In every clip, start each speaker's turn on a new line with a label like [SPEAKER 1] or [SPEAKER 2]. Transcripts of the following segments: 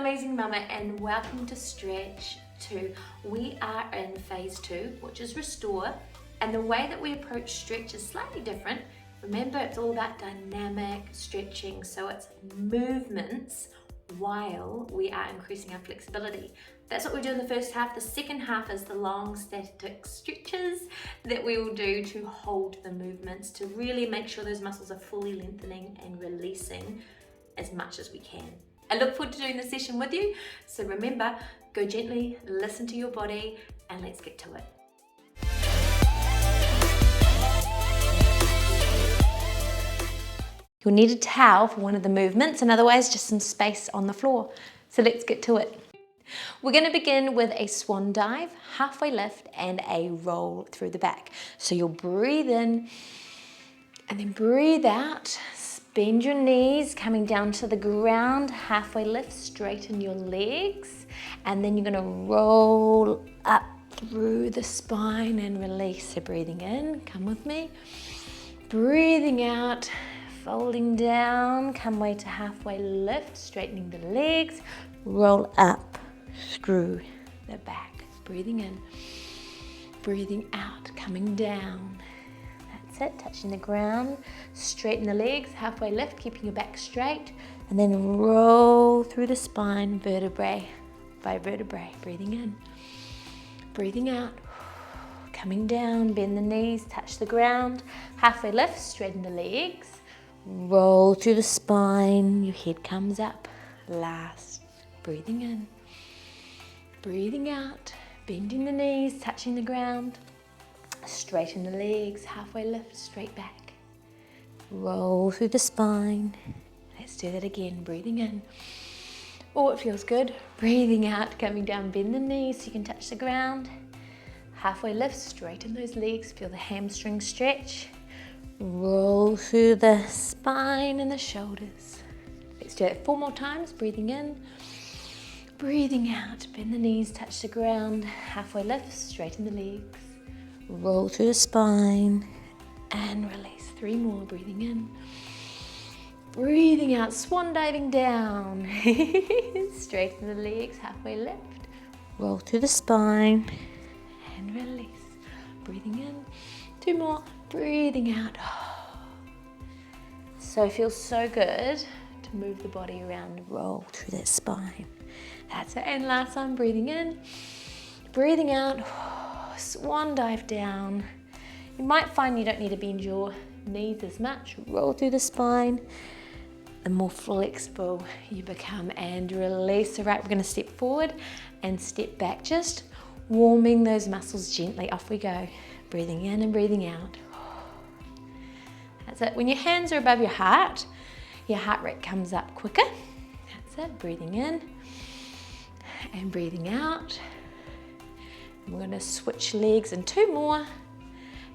[SPEAKER 1] amazing mama, and welcome to Stretch 2. We are in phase 2, which is restore, and the way that we approach stretch is slightly different. Remember, it's all about dynamic stretching, so it's movements while we are increasing our flexibility. That's what we do in the first half. The second half is the long static stretches that we will do to hold the movements, to really make sure those muscles are fully lengthening and releasing as much as we can. I look forward to doing this session with you. So remember, go gently, listen to your body, and let's get to it. You'll need a towel for one of the movements, and otherwise just some space on the floor. So let's get to it. We're going to begin with a swan dive, halfway lift, and a roll through the back. So you'll breathe in and then breathe out. Bend your knees, coming down to the ground, halfway lift, straighten your legs, and then you're going to roll up through the spine and release. So breathing in, come with me. Breathing out, folding down, come way to halfway lift, straightening the legs, roll up through the back. Breathing in, breathing out, coming down. That's it, touching the ground, straighten the legs, halfway lift, keeping your back straight, and then roll through the spine, vertebrae by vertebrae. Breathing in, breathing out, coming down, bend the knees, touch the ground, halfway lift, straighten the legs, roll through the spine, your head comes up, last. Breathing in, breathing out, bending the knees, touching the ground, straighten the legs, halfway lift, straight back. Roll through the spine. Let's do that again. Breathing in. Oh, it feels good. Breathing out, coming down, bend the knees so you can touch the ground. Halfway lift, straighten those legs, feel the hamstring stretch. Roll through the spine and the shoulders. Let's do it 4 more times. Breathing in, breathing out, bend the knees, touch the ground. Halfway lift, straighten the legs. Roll through the spine and release. 3 more, breathing in, breathing out, swan diving down. Straighten the legs, halfway lift, roll through the spine and release. Breathing in, 2 more, breathing out. So it feels so good to move the body around, roll through that spine. That's it, and last time, breathing in, breathing out. Swan dive down. You might find you don't need to bend your knees as much. Roll through the spine. The more flexible you become, and release. All right, we're going to step forward and step back, just warming those muscles gently. Off we go. Breathing in and breathing out. That's it. When your hands are above your heart rate comes up quicker. That's it. Breathing in and breathing out. We're going to switch legs in 2 more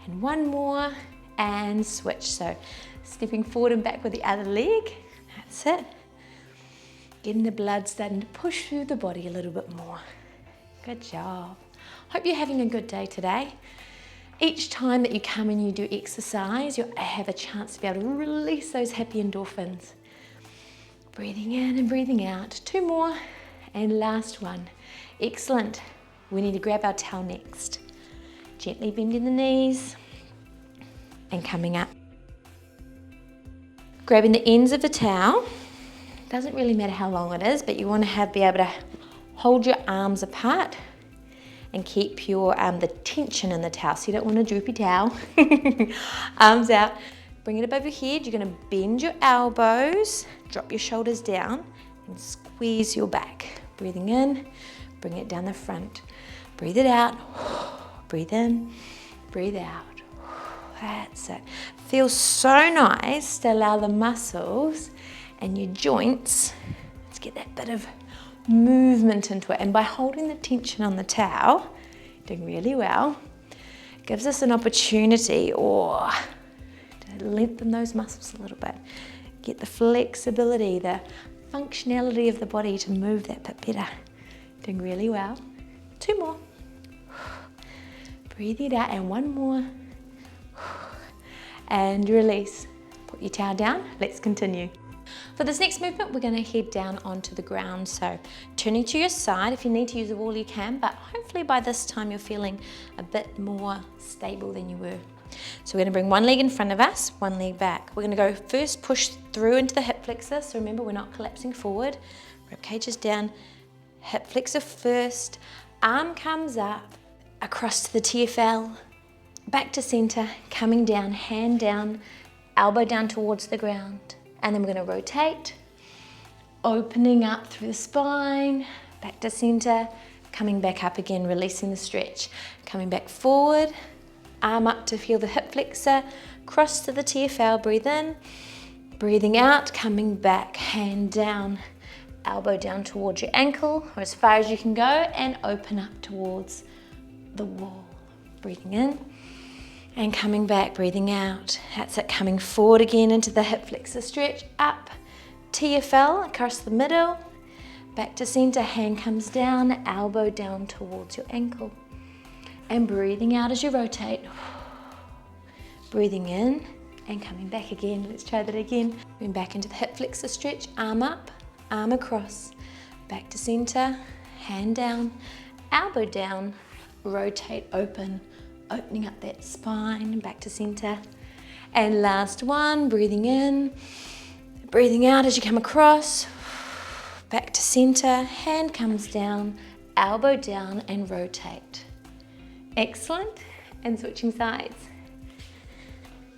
[SPEAKER 1] and 1 more and switch. So stepping forward and back with the other leg. That's it. Getting the blood starting to push through the body a little bit more. Good job. Hope you're having a good day today. Each time that you come and you do exercise, you'll have a chance to be able to release those happy endorphins. Breathing in and breathing out. 2 more and last one. Excellent. We need to grab our towel next. Gently bending the knees and coming up. Grabbing the ends of the towel. Doesn't really matter how long it is, but you want to be able to hold your arms apart and keep your the tension in the towel. So you don't want a droopy towel. Arms out. Bring it above your head. You're going to bend your elbows, drop your shoulders down, and squeeze your back. Breathing in, bring it down the front. Breathe it out, breathe in, breathe out. That's it. Feels so nice to allow the muscles and your joints to get that bit of movement into it. And by holding the tension on the towel, doing really well, gives us an opportunity to lengthen those muscles a little bit. Get the flexibility, the functionality of the body to move that bit better. Doing really well. 2 more. Breathe it out and 1 more. And release. Put your towel down. Let's continue. For this next movement, we're going to head down onto the ground. So turning to your side, if you need to use a wall, you can, but hopefully by this time you're feeling a bit more stable than you were. So we're going to bring one leg in front of us, one leg back. We're going to go first push through into the hip flexor. So remember, we're not collapsing forward. Rib cage is down, hip flexor first, arm comes up, across to the TFL, back to center, coming down, hand down, elbow down towards the ground. And then we're going to rotate, opening up through the spine, back to center, coming back up again, releasing the stretch. Coming back forward, arm up to feel the hip flexor, cross to the TFL, breathe in, breathing out, coming back, hand down, elbow down towards your ankle, or as far as you can go, and open up towards the wall. Breathing in. And coming back, breathing out. That's it, coming forward again into the hip flexor stretch, up, TFL across the middle, back to center, hand comes down, elbow down towards your ankle. And breathing out as you rotate. Breathing in and coming back again. Let's try that again. Moving back into the hip flexor stretch, arm up, arm across, back to center, hand down, elbow down, rotate, open, opening up that spine, back to center. And last one, breathing in, breathing out as you come across, back to center, hand comes down, elbow down, and rotate. Excellent. And switching sides.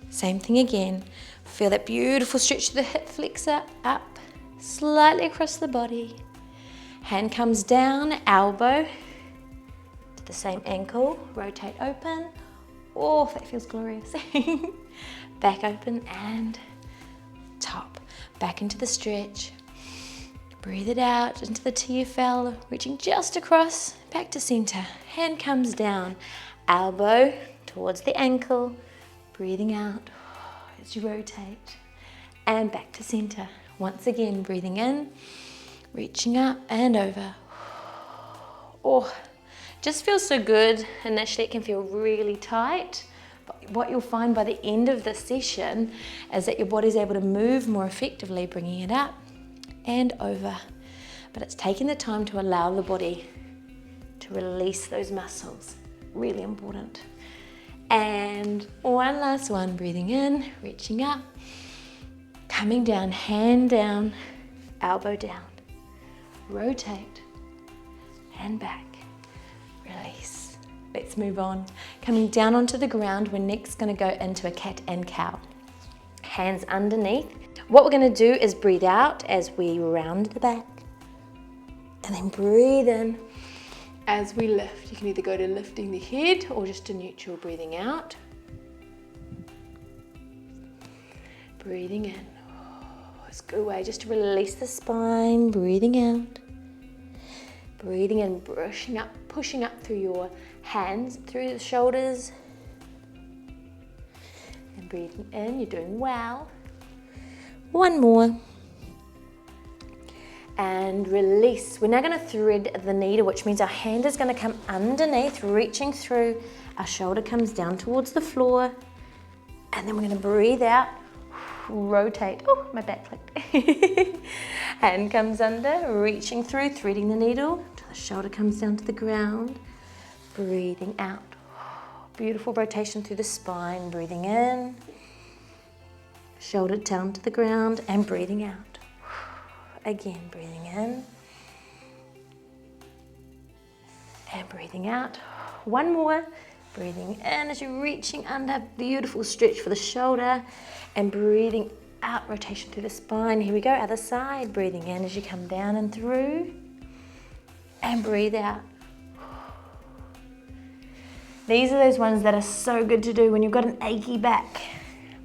[SPEAKER 1] Same thing again. Feel that beautiful stretch to the hip flexor, up, slightly across the body. Hand comes down, elbow, the same ankle, rotate open. Oh, that feels glorious. Back open and top. Back into the stretch. Breathe it out into the TFL, reaching just across, back to center. Hand comes down, elbow towards the ankle. Breathing out as you rotate. And back to center. Once again, breathing in, reaching up and over. Oh, just feels so good. Initially it can feel really tight, but what you'll find by the end of the session is that your body's able to move more effectively, bringing it up and over. But it's taking the time to allow the body to release those muscles. Really important. And one last one, breathing in, reaching up, coming down, hand down, elbow down, rotate, and back. Release. Let's move on. Coming down onto the ground, we're next going to go into a cat and cow. Hands underneath. What we're going to do is breathe out as we round the back. And then breathe in as we lift. You can either go to lifting the head or just to neutral, breathing out. Breathing in. It's a good way just to release the spine, breathing out. Breathing in, pushing up through your hands, through the shoulders. And breathing in, you're doing well. One more. And release. We're now going to thread the needle, which means our hand is going to come underneath, reaching through. Our shoulder comes down towards the floor. And then we're going to breathe out, rotate. Oh, my back clicked. Hand comes under, reaching through, threading the needle. The shoulder comes down to the ground. Breathing out. Beautiful rotation through the spine. Breathing in. Shoulder down to the ground and breathing out. Again, breathing in. And breathing out. One more. Breathing in as you're reaching under. Beautiful stretch for the shoulder. And breathing out, rotation through the spine. Here we go, other side. Breathing in as you come down and through. And breathe out. These are those ones that are so good to do when you've got an achy back.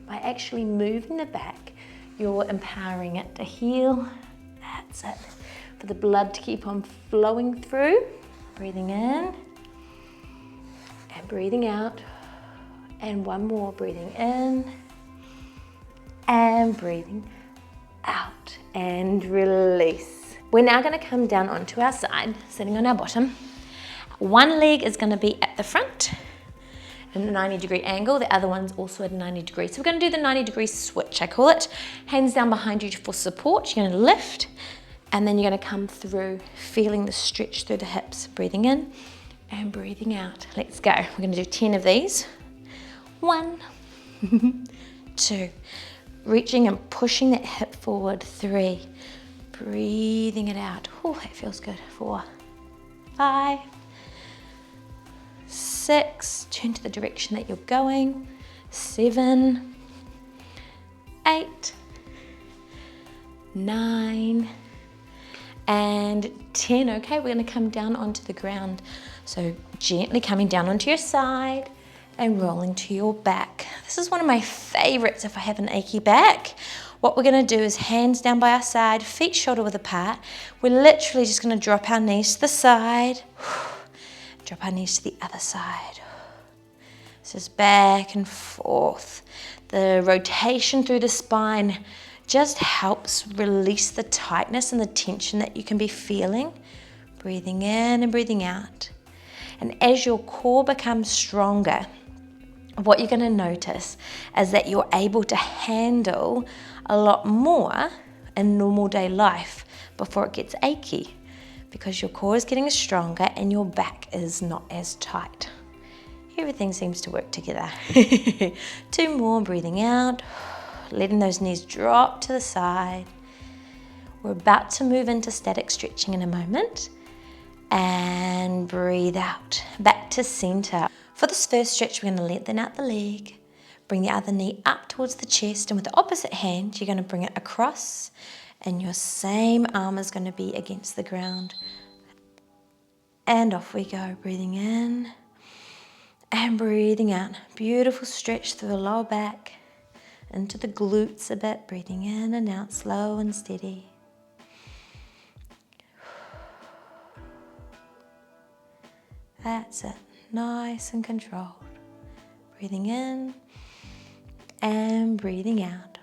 [SPEAKER 1] By actually moving the back, you're empowering it to heal. That's it. For the blood to keep on flowing through. Breathing in. And breathing out. And one more, breathing in. And breathing out. And release. We're now going to come down onto our side, sitting on our bottom. One leg is going to be at the front at a 90-degree angle. The other one's also at a 90 degrees. So we're going to do the 90-degree switch, I call it. Hands down behind you for support. You're going to lift, and then you're going to come through, feeling the stretch through the hips. Breathing in and breathing out. Let's go. We're going to do 10 of these. 1, 2, reaching and pushing that hip forward. 3, breathing it out. Oh, that feels good. 4, 5, 6, turn to the direction that you're going. 7, 8, 9, and 10. Okay, we're going to come down onto the ground. So gently coming down onto your side and rolling to your back. This is one of my favorites if I have an achy back. What we're going to do is hands down by our side, feet shoulder width apart. We're literally just going to drop our knees to the side, drop our knees to the other side. So just back and forth. The rotation through the spine just helps release the tightness and the tension that you can be feeling. Breathing in and breathing out. And as your core becomes stronger, what you're going to notice is that you're able to handle a lot more in normal day life before it gets achy, because your core is getting stronger and your back is not as tight. Everything seems to work together. 2 more, breathing out, letting those knees drop to the side. We're about to move into static stretching in a moment. And breathe out, back to center. For this first stretch, we're going to lengthen out the leg, bring the other knee up towards the chest, and with the opposite hand, you're going to bring it across, and your same arm is going to be against the ground. And off we go, breathing in and breathing out. Beautiful stretch through the lower back, into the glutes a bit, breathing in and out, slow and steady. That's it, nice and controlled. Breathing in and breathing out.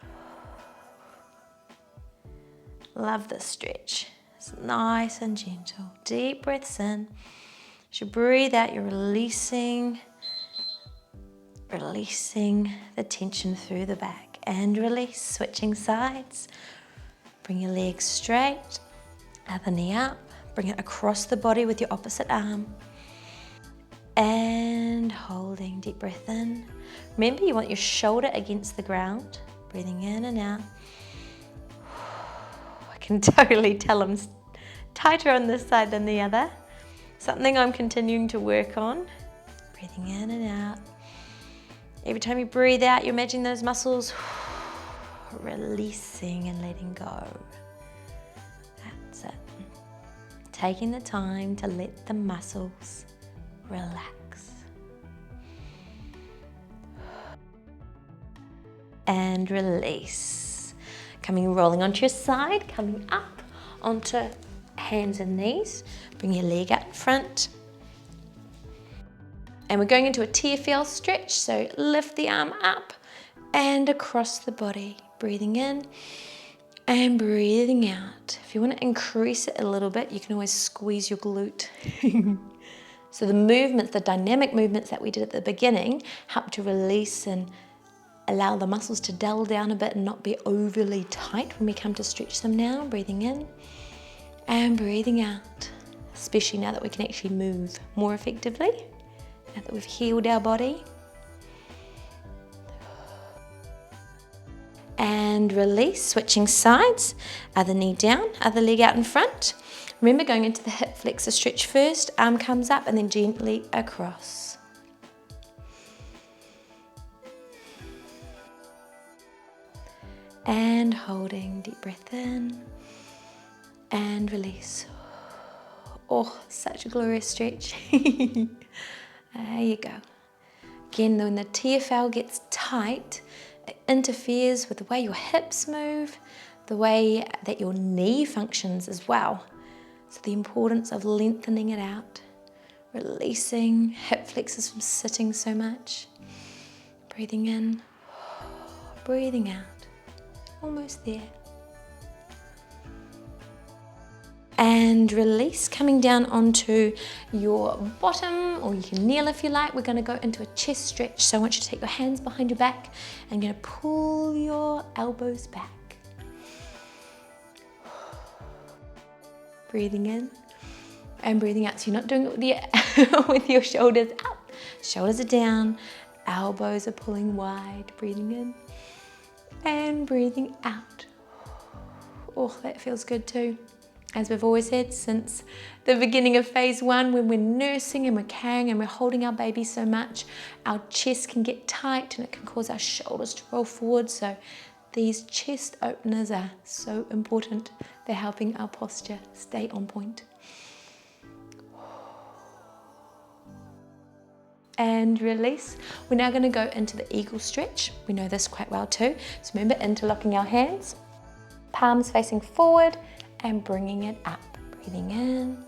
[SPEAKER 1] Love this stretch. It's nice and gentle. Deep breaths in. As you breathe out, you're releasing the tension through the back. And release, switching sides. Bring your legs straight, other knee up. Bring it across the body with your opposite arm. And holding, deep breath in. Remember, you want your shoulder against the ground. Breathing in and out. I can totally tell I'm tighter on this side than the other. Something I'm continuing to work on. Breathing in and out. Every time you breathe out, you imagine those muscles releasing and letting go. That's it. Taking the time to let the muscles relax. And release. Rolling onto your side, coming up onto hands and knees. Bring your leg out in front. And we're going into a TFL stretch, so lift the arm up and across the body. Breathing in and breathing out. If you want to increase it a little bit, you can always squeeze your glute. So the movements, the dynamic movements that we did at the beginning help to release and allow the muscles to dull down a bit and not be overly tight when we come to stretch them now. Breathing in and breathing out, especially now that we can actually move more effectively, now that we've healed our body. And release, switching sides, other knee down, other leg out in front. Remember, going into the hip flexor stretch first, arm comes up and then gently across. And holding, deep breath in and release. Oh, such a glorious stretch. There you go. Again, when the TFL gets tight, it interferes with the way your hips move, the way that your knee functions as well. So the importance of lengthening it out, releasing hip flexors from sitting so much. Breathing in, breathing out. Almost there. And release, coming down onto your bottom, or you can kneel if you like. We're going to go into a chest stretch. So I want you to take your hands behind your back and you're going to pull your elbows back. Breathing in and breathing out. So you're not doing it with, with your shoulders up. Shoulders are down, elbows are pulling wide. Breathing in and breathing out. Oh, that feels good too. As we've always said, since the beginning of phase 1, when we're nursing and we're carrying and we're holding our baby so much, our chest can get tight and it can cause our shoulders to roll forward. So these chest openers are so important. They're helping our posture stay on point. And release. We're now going to go into the eagle stretch. We know this quite well too. So remember, interlocking our hands, palms facing forward, and bringing it up. Breathing in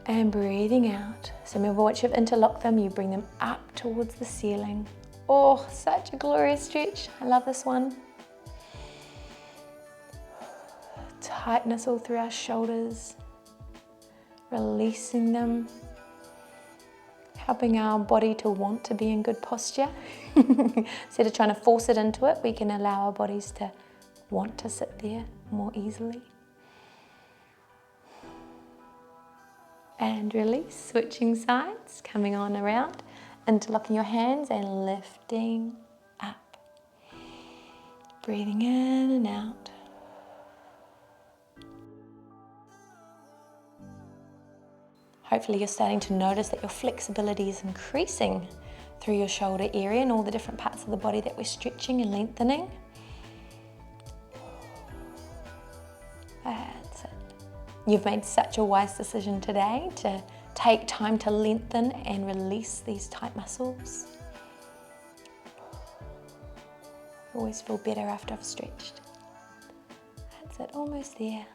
[SPEAKER 1] and breathing out. So remember, once you've interlocked them, you bring them up towards the ceiling. Oh, such a glorious stretch. I love this one. Tightness all through our shoulders. Releasing them. Helping our body to want to be in good posture. Instead of trying to force it into it, we can allow our bodies to want to sit there more easily. And release, switching sides, coming on around, interlocking your hands and lifting up. Breathing in and out. Hopefully you're starting to notice that your flexibility is increasing through your shoulder area and all the different parts of the body that we're stretching and lengthening. That's it. You've made such a wise decision today to take time to lengthen and release these tight muscles. I always feel better after I've stretched. That's it, almost there.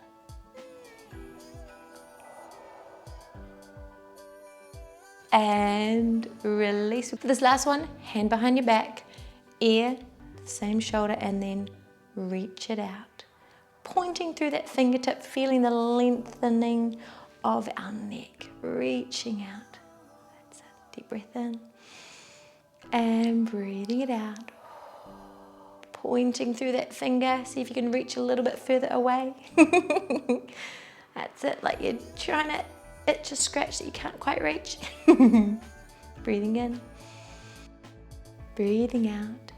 [SPEAKER 1] And release. For this last one, hand behind your back, ear, same shoulder, and then reach it out. Pointing through that fingertip, feeling the lengthening of our neck, reaching out. That's it. Deep breath in and breathing it out. Pointing through that finger, see if you can reach a little bit further away. That's it, like you're trying to itch a scratch that you can't quite reach. Breathing in, breathing out,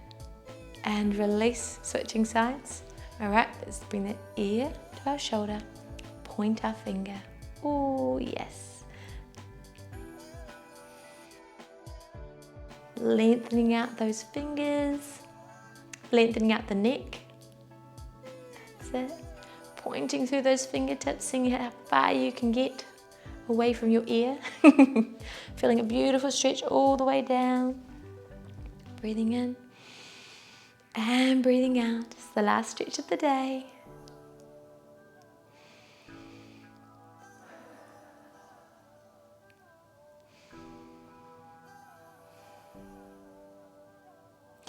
[SPEAKER 1] and release, switching sides. All right, let's bring the ear to our shoulder, point our finger. Oh, yes. Lengthening out those fingers, lengthening out the neck. That's it. Pointing through those fingertips, seeing how far you can get away from your ear. Feeling a beautiful stretch all the way down. Breathing in and breathing out. It's the last stretch of the day.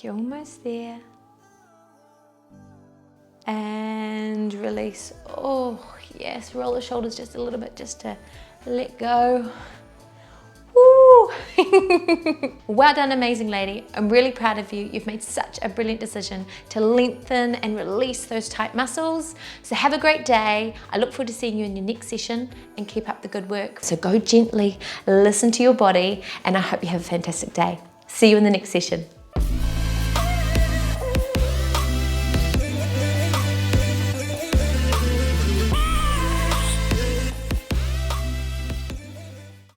[SPEAKER 1] You're almost there. And release. Oh, yes, roll the shoulders just a little bit just to let go. Woo! Well done, amazing lady. I'm really proud of you. You've made such a brilliant decision to lengthen and release those tight muscles. So have a great day. I look forward to seeing you in your next session and keep up the good work. So go gently, listen to your body, and I hope you have a fantastic day. See you in the next session.